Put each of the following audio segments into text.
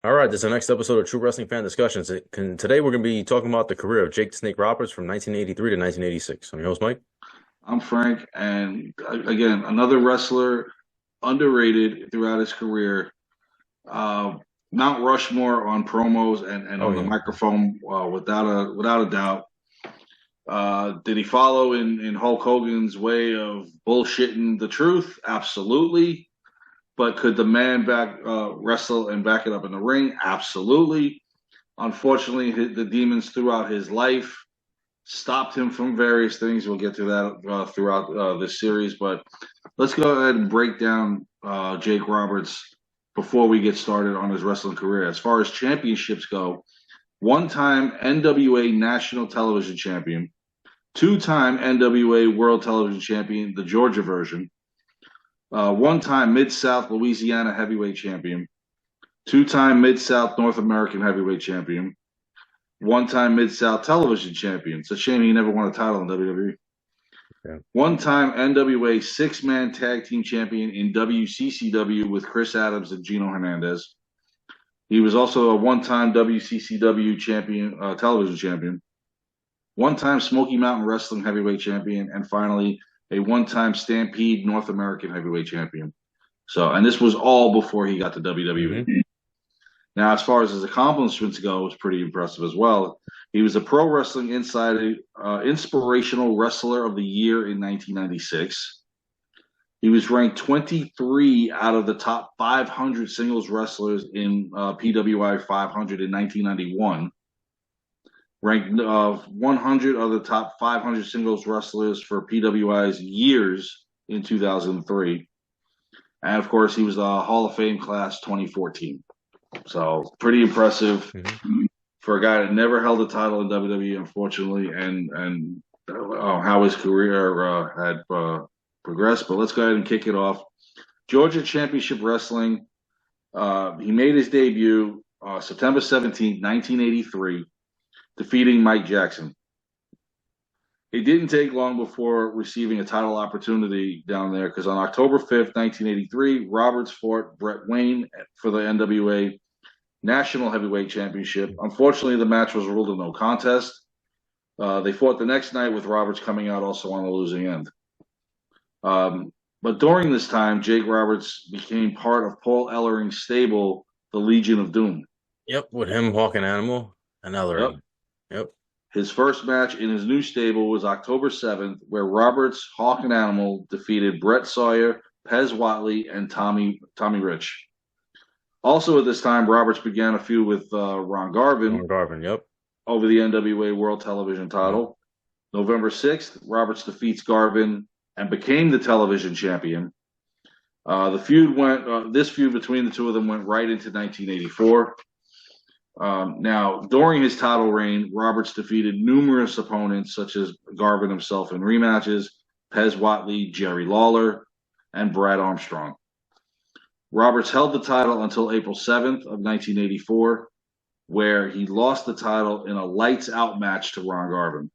All right, this is the next episode of True Wrestling Fan Discussions. Today we're going to be talking about the career of Jake the Snake Roberts from 1983 to 1986. I'm your host, Mike. I'm Frank, and again, another wrestler underrated throughout his career. Uh, Mount Rushmore on promos and Oh on the yeah. microphone, without a doubt. Did he follow in Hulk Hogan's way of bullshitting the truth? Absolutely. But could the man back wrestle and back it up in the ring? Absolutely. Unfortunately, the demons throughout his life stopped him from various things. We'll get to that throughout this series, but let's go ahead and break down Jake Roberts before we get started on his wrestling career. As far as championships go, one-time NWA National Television Champion, two-time NWA World Television Champion, the Georgia version, one-time Mid-South Louisiana Heavyweight Champion, two-time Mid-South North American Heavyweight Champion, one-time Mid-South Television Champion. It's a shame he never won a title in WWE. Yeah. One-time NWA six-man tag team champion in WCCW with Chris Adams and Gino Hernandez. He was also a one-time WCCW champion, television champion, one-time Smoky Mountain Wrestling heavyweight champion, and finally a one-time Stampede North American heavyweight champion. So, and this was all before he got to WWE. hmm Now, as far as his accomplishments go, it was pretty impressive as well. He was a Pro Wrestling Insider Inspirational Wrestler of the Year in 1996. He was ranked 23 out of the top 500 singles wrestlers in PWI 500 in 1991. Ranked 100 of the top 500 singles wrestlers for PWI's years in 2003. And of course, he was the Hall of Fame class 2014. So pretty impressive hmm for a guy that never held a title in WWE, unfortunately, and how his career had progressed. But let's go ahead and kick it off. Georgia Championship Wrestling. He made his debut September 17th, 1983, defeating Mike Jackson. It didn't take long before receiving a title opportunity down there because on October 5th, 1983, Roberts fought Brett Wayne for the NWA National Heavyweight Championship. Unfortunately, the match was ruled a no contest. They fought the next night with Roberts coming out also on the losing end. But during this time, Jake Roberts became part of Paul Ellering's stable, the Legion of Doom. Yep, with him, Hawking Animal, and Yep. Ellering. Yep. His first match in his new stable was October 7th, where Roberts, Hawk and Animal defeated Brett Sawyer, Pez Watley, and Tommy Rich. Also at this time, Roberts began a feud with Ron Garvin Ron Garvin. Yep. over the NWA World Television Yep. title. November 6th, Roberts defeats Garvin and became the television champion. This feud between the two of them went right into 1984. Now, during his title reign, Roberts defeated numerous opponents such as Garvin himself in rematches, Pez Watley, Jerry Lawler, and Brad Armstrong. Roberts held the title until April 7th of 1984, where he lost the title in a lights out match to Ron Garvin.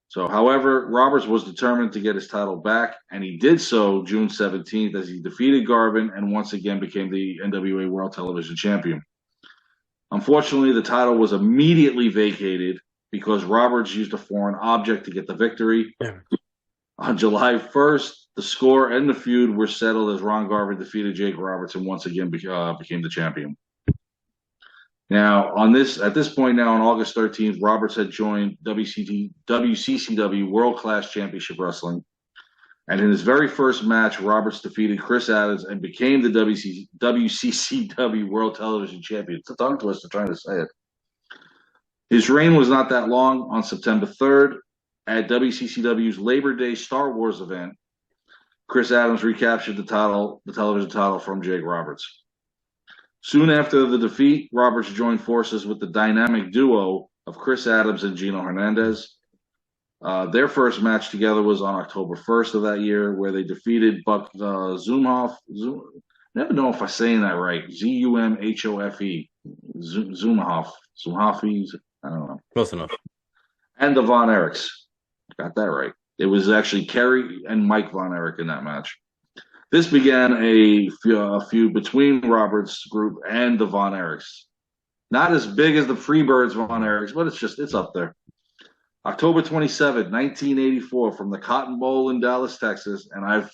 So, however, Roberts was determined to get his title back, and he did so June 17th as he defeated Garvin and once again became the NWA World Television Champion. Unfortunately, the title was immediately vacated because Roberts used a foreign object to get the victory. Yeah. On July 1st, the score and the feud were settled as Ron Garvin defeated Jake Roberts and once again became the champion. Now, at this point now on August 13th, Roberts had joined WCCW World Class Championship Wrestling. And in his very first match, Roberts defeated Chris Adams and became the WCCW World Television Champion. It's a tongue twister trying to say it. His reign was not that long. On September 3rd, at WCCW's Labor Day Star Wars event, Chris Adams recaptured the television title from Jake Roberts. Soon after the defeat, Roberts joined forces with the dynamic duo of Chris Adams and Gino Hernandez. Their first match together was on October 1st of that year, where they defeated Buck Zumhofe. Never know if I'm saying that right. Zumhofe. Zumhofe. I don't know. Close enough. And the Von Erichs. Got that right. It was actually Kerry and Mike Von Erich in that match. This began a feud between Roberts' group and the Von Erichs. Not as big as the Freebirds Von Erichs, but it's up there. October 27, 1984, from the Cotton Bowl in Dallas, Texas, and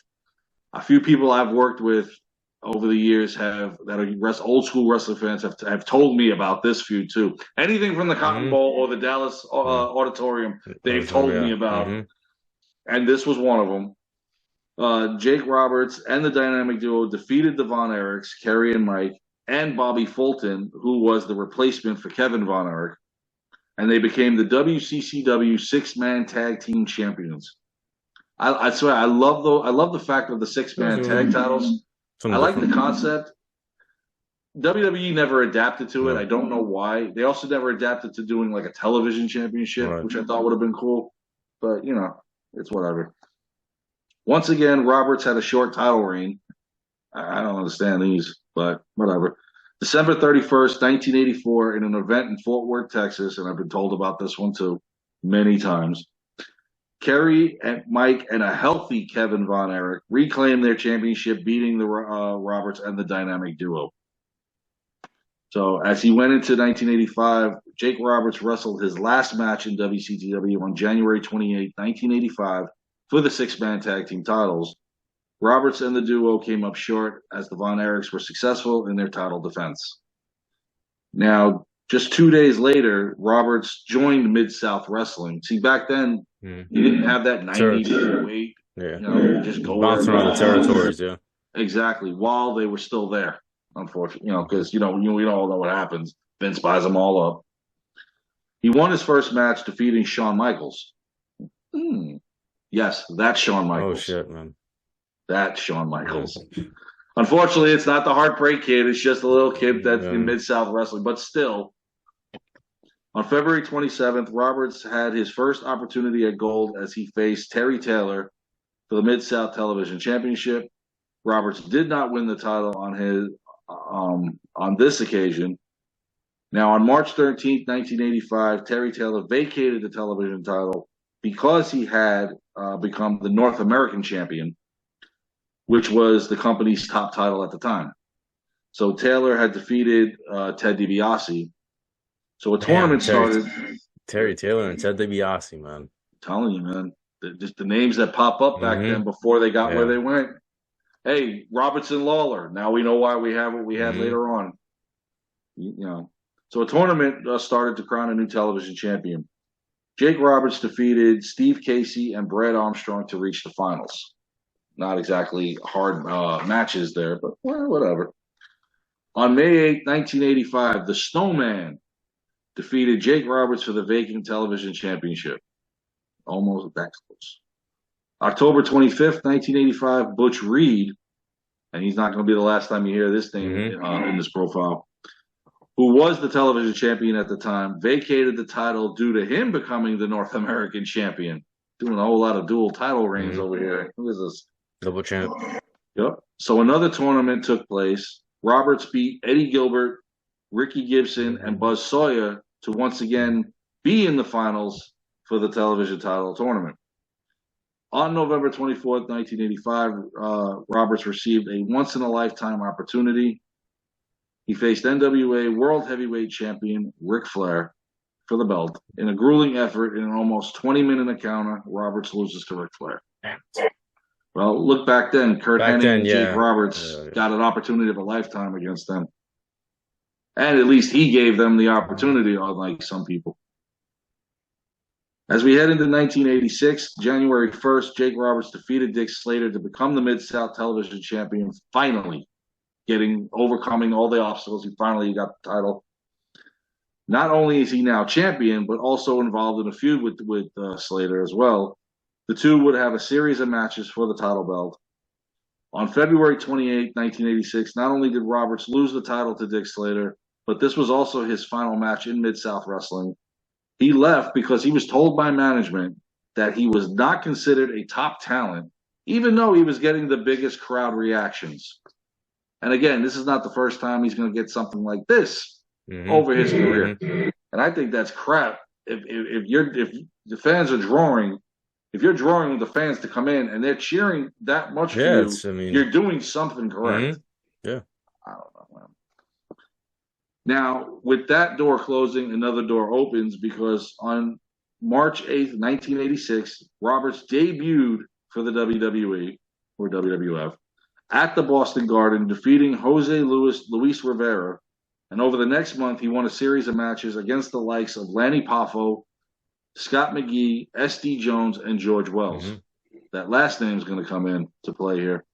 a few people I've worked with over the years that are old school wrestling fans have told me about this feud too. Anything from the Cotton Bowl or the Dallas Auditorium, they've told me about, and this was one of them. Jake Roberts and the Dynamic Duo defeated the Von Erichs, Kerry and Mike, and Bobby Fulton, who was the replacement for Kevin Von Erich, and they became the WCCW six-man tag team champions. I swear, I love the fact of the six-man tag titles. I like the concept. WWE never adapted to it. I don't know why. They also never adapted to doing like a television championship, which I thought would have been cool. But, it's whatever. Once again, Roberts had a short title reign. I don't understand these, but whatever. December 31st, 1984, in an event in Fort Worth, Texas, and I've been told about this one too many times, Kerry and Mike and a healthy Kevin Von Erich reclaimed their championship, beating the Roberts and the Dynamic Duo. So as he went into 1985, Jake Roberts wrestled his last match in WCW on January 28, 1985, for the six-man tag team titles. Roberts and the duo came up short as the Von Erichs were successful in their title defense. Now, just 2 days later, Roberts joined Mid-South Wrestling. See, back then, you didn't have that 90-day wait. Yeah. Just go bounce around the territories, yeah. Exactly, while they were still there, unfortunately. Because, we all know what happens. Vince buys them all up. He won his first match, defeating Shawn Michaels. Yes, that's Shawn Michaels. Oh, shit, man. That's Shawn Michaels. Yes. Unfortunately, it's not the Heartbreak Kid. It's just a little kid that's in Mid-South Wrestling. But still, on February 27th, Roberts had his first opportunity at gold as he faced Terry Taylor for the Mid-South Television Championship. Roberts did not win the title on this occasion. Now, on March 13th, 1985, Terry Taylor vacated the television title because he had become the North American champion, which was the company's top title at the time. So Taylor had defeated Ted DiBiase. So a tournament started. Terry Taylor and Ted DiBiase, man. I'm telling you, man. Just the names that pop up back then before they got where they went. Hey, Robertson Lawler. Now we know why we have what we had later on. So a tournament started to crown a new television champion. Jake Roberts defeated Steve Casey and Brad Armstrong to reach the finals. Not exactly hard matches there, but whatever. On May 8, 1985, the Snowman defeated Jake Roberts for the vacant television championship. Almost that close. October 25th, 1985, Butch Reed, and he's not going to be the last time you hear this name in this profile, who was the television champion at the time, vacated the title due to him becoming the North American champion. Doing a whole lot of dual title reigns over here. Who is this? Double champ. Yep. So another tournament took place. Roberts beat Eddie Gilbert, Ricky Gibson, and Buzz Sawyer to once again be in the finals for the television title tournament. On November 24th, 1985, Roberts received a once-in-a-lifetime opportunity. He faced NWA World Heavyweight Champion Ric Flair for the belt. In a grueling effort, in an almost 20-minute encounter, Roberts loses to Ric Flair. Well, look back then. Kurt Hennig and Jake Roberts got an opportunity of a lifetime against them. And at least he gave them the opportunity, unlike some people. As we head into 1986, January 1st, Jake Roberts defeated Dick Slater to become the Mid-South Television Champion, finally overcoming all the obstacles. He finally got the title. Not only is he now champion, but also involved in a feud with Slater as well. The two would have a series of matches for the title belt. On February 28, 1986, not only did Roberts lose the title to Dick Slater, but this was also his final match in Mid-South Wrestling. He left because he was told by management that he was not considered a top talent, even though he was getting the biggest crowd reactions. And again, this is not the first time he's going to get something like this over his career. And I think that's crap. If the fans are drawing if you're drawing the fans to come in and they're cheering that much for Yeah, you, it's, I mean, you're doing something correct. yeah. I don't know, man. Now, with that door closing, another door opens because on March 8th, 1986, Roberts debuted for the WWE or WWF at the Boston Garden, defeating Jose Luis Rivera. And over the next month, he won a series of matches against the likes of Lanny Poffo, Scott McGee, S.D. Jones, and George Wells. That last name is going to come in to play here.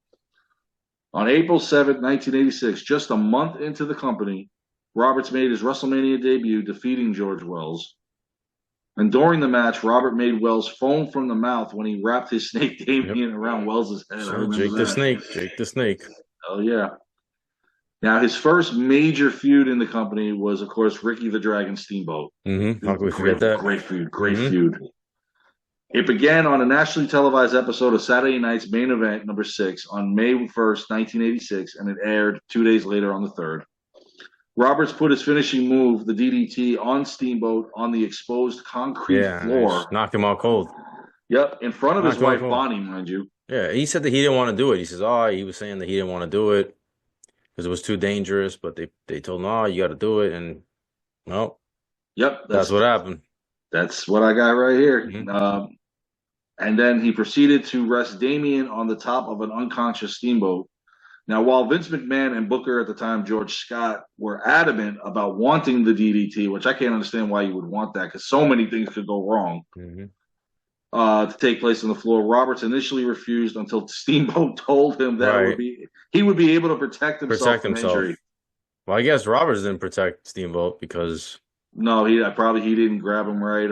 On April 7th, 1986, just a month into the company, Roberts made his WrestleMania debut, defeating George Wells. And during the match, Robert made Wells foam from the mouth when he wrapped his snake Damien around Wells' head. So Jake the Snake. Jake the Snake. Oh, yeah. Now, his first major feud in the company was, of course, Ricky the Dragon Steamboat. How can we forget that? Great feud. It began on a nationally televised episode of Saturday Night's Main Event, number 6, on May 1st, 1986, and it aired 2 days later on the 3rd. Roberts put his finishing move, the DDT, on Steamboat on the exposed concrete floor. Knock him out cold. Yep, in front of his wife, Bonnie, mind you. Yeah, he said that he didn't want to do it. He says, he was saying that he didn't want to do it because it was too dangerous, but they told him, you got to do it, and well, yep, that's what happened. That's what I got right here. And then he proceeded to rest Damien on the top of an unconscious Steamboat. Now, while Vince McMahon and Booker at the time, George Scott, were adamant about wanting the DDT, which I can't understand why you would want that because so many things could go wrong, to take place on the floor, Roberts initially refused until Steamboat told him that he would be able to protect himself from injury. Well, I guess Roberts didn't protect Steamboat because... No, he didn't grab him right.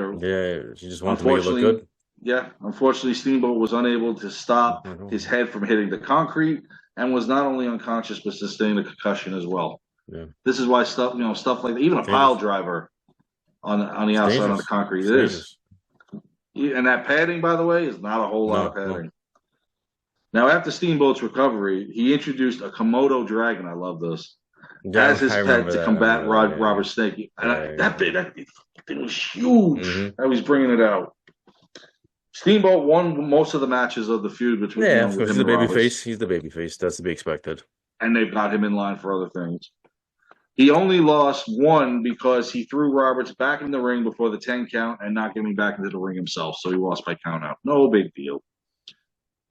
He just wanted to make it look good. Yeah, unfortunately, Steamboat was unable to stop his head from hitting the concrete, and was not only unconscious but sustained a concussion as well. Yeah. This is why stuff like that, even a pile driver on the outside of the concrete, it is. And that padding, by the way, is not a whole lot of padding. Now, after Steamboat's recovery, he introduced a Komodo dragon. I love this. As his pet to combat Robert Snake. And that thing was huge. I was bringing it out. Steamboat won most of the matches of the feud between of course, he's the babyface. He's the babyface. That's to be expected. And they've got him in line for other things. He only lost one because he threw Roberts back in the ring before the 10 count and not getting back into the ring himself. So he lost by count out. No big deal.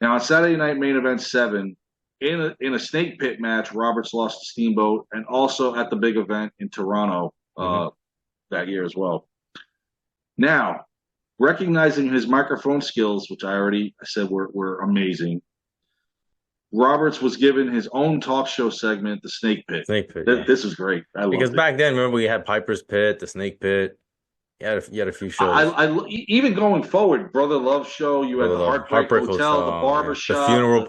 Now, on Saturday Night Main Event 7, in a snake pit match, Roberts lost to Steamboat, and also at the big event in Toronto that year as well. Now, recognizing his microphone skills, which I said were amazing, Roberts was given his own talk show segment, The Snake Pit. This was great. Because back then, remember, we had Piper's Pit, The Snake Pit. You had a few shows. Even going forward, Brother Love Show, you had the Heartbreak Hotel, the Barber Shop, the Funeral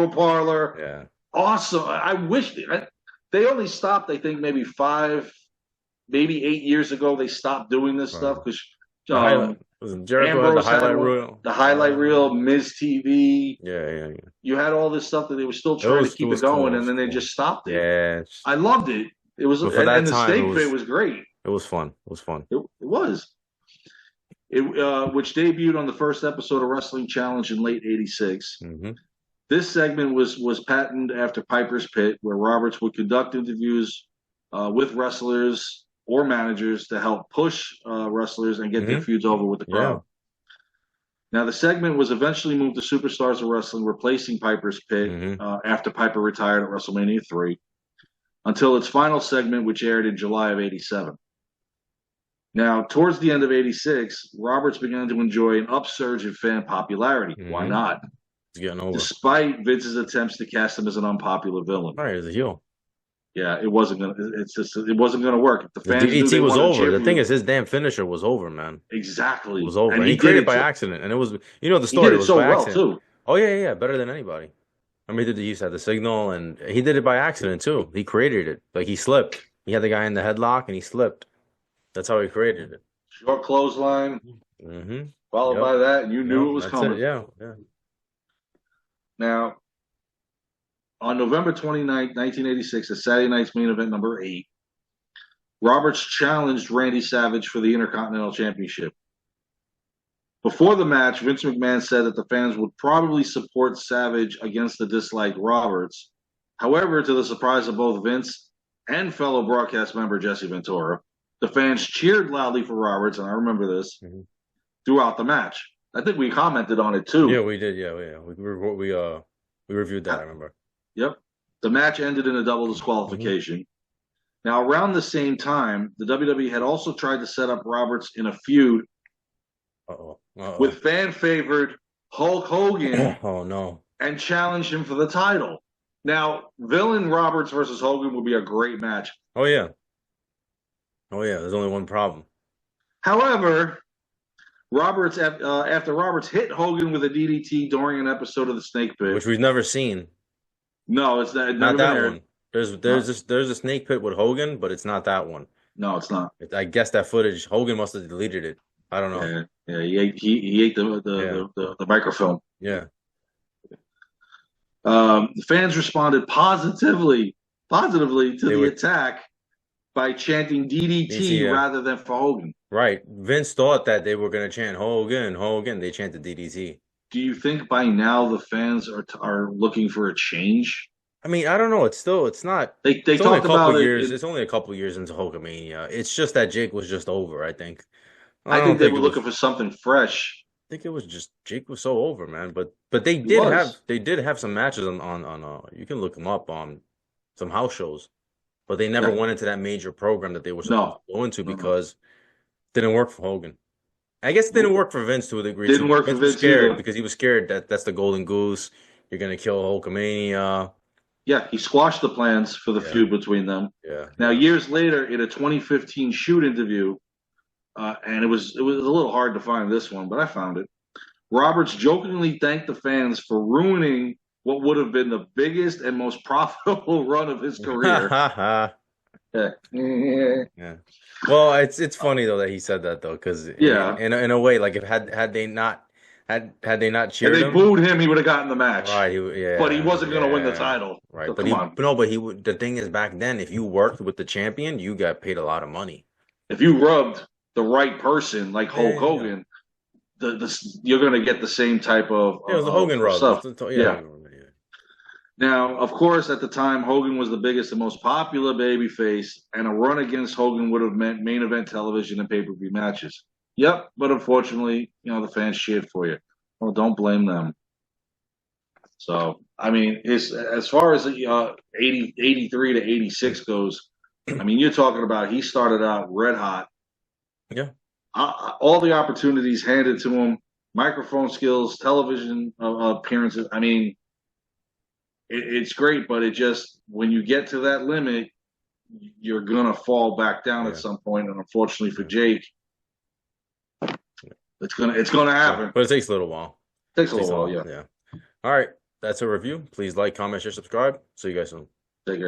Parlor. Yeah. Awesome. I wish they only stopped, I think, maybe 8 years ago. They stopped doing this stuff because Jericho had the highlight reel. The highlight reel, Miz TV. Yeah. You had all this stuff that they were still trying to keep it going, and then they just stopped it. Yeah. I loved it. It was, and the Snake Pit was great. It was fun. It was. Which debuted on the first episode of Wrestling Challenge in late '86. This segment was patented after Piper's Pit, where Roberts would conduct interviews with wrestlers or managers to help push wrestlers and get their feuds over with the crowd. Now, the segment was eventually moved to Superstars of Wrestling, replacing Piper's Pit after Piper retired at WrestleMania 3, until its final segment, which aired in July of '87. Now, towards the end of '86, Roberts began to enjoy an upsurge in fan popularity. Why not? He's getting over. Despite Vince's attempts to cast him as an unpopular villain. Right, he's a heel. Yeah, it wasn't gonna. It wasn't gonna work. The DDT was over. The thing is, his damn finisher was over, man. Exactly, it was over. And he created it by accident, and it was the story. He did it so well too. Oh yeah, better than anybody. I mean, he used to have the signal, and he did it by accident too. He created it. Like, he slipped. He had the guy in the headlock, and he slipped. That's how he created it. Short clothesline, followed by that, and you knew it was coming. Yeah. Now, on November 29th, 1986, at Saturday Night's Main Event number 8, Roberts challenged Randy Savage for the Intercontinental Championship. Before the match, Vince McMahon said that the fans would probably support Savage against the dislike Roberts. However, to the surprise of both Vince and fellow broadcast member Jesse Ventura, the fans cheered loudly for Roberts, and I remember this, throughout the match. I think we commented on it too. Yeah, we did. Yeah. We reviewed that. I remember. Yep. The match ended in a double disqualification. Now, around the same time, the WWE had also tried to set up Roberts in a feud with fan favorite Hulk Hogan. Oh no! And challenged him for the title. Now, villain Roberts versus Hogan would be a great match. Oh yeah. There's only one problem. However, Roberts after Roberts hit Hogan with a DDT during an episode of the Snake Pit, which we've never seen. No, it's not that one. There's a Snake Pit with Hogan, but it's not that one. No, it's not. I guess that footage Hogan must have deleted it. I don't know. Yeah, he ate the microfilm. Yeah. The fans responded positively to the attack by chanting DDT rather than for Hogan. Right. Vince thought that they were going to chant Hogan. They chanted DDT. Do you think by now the fans are looking for a change? I mean, I don't know. It's not. They talked about it. It's only a couple years into Hulkamania. It's just that Jake was just over, I think. I think they were looking for something fresh. I think it was just Jake was so over, man. But they did have some matches on you can look them up on some house shows, but they never went into that major program that they were supposed to go into because it didn't work for Hogan. I guess it didn't work for Vince to a degree. Didn't work for Vince scared because he was scared that that's the golden goose. You're gonna kill Hulkamania. Yeah, he squashed the plans for the feud between them. Yeah. Now, years later, in a 2015 shoot interview, and it was a little hard to find this one, but I found it. Roberts jokingly thanked the fans for ruining what would have been the biggest and most profitable run of his career. Yeah. Well, it's funny though that he said that though, because in a way, like if had they not cheered him, they booed him, he would have gotten the match. Right. But he wasn't going to win the title. Right. So but the thing is, back then, if you worked with the champion, you got paid a lot of money. If you rubbed the right person like Hulk Hogan, you're going to get the same type of it was the Hogan rub stuff. Now, of course, at the time, Hogan was the biggest and most popular babyface, and a run against Hogan would have meant main event television and pay-per-view matches. Yep, but unfortunately, the fans cheered for you. Well, don't blame them. So, I mean, as far as 83 to 86 goes, I mean, you're talking about he started out red hot. Yeah. All the opportunities handed to him, microphone skills, television appearances. I mean, it's great, but it just, when you get to that limit, you're going to fall back down at some point. And unfortunately for Jake, it's gonna happen. But it takes a little while. Takes a little while, yeah. All right. That's a review. Please like, comment, share, subscribe. See you guys soon.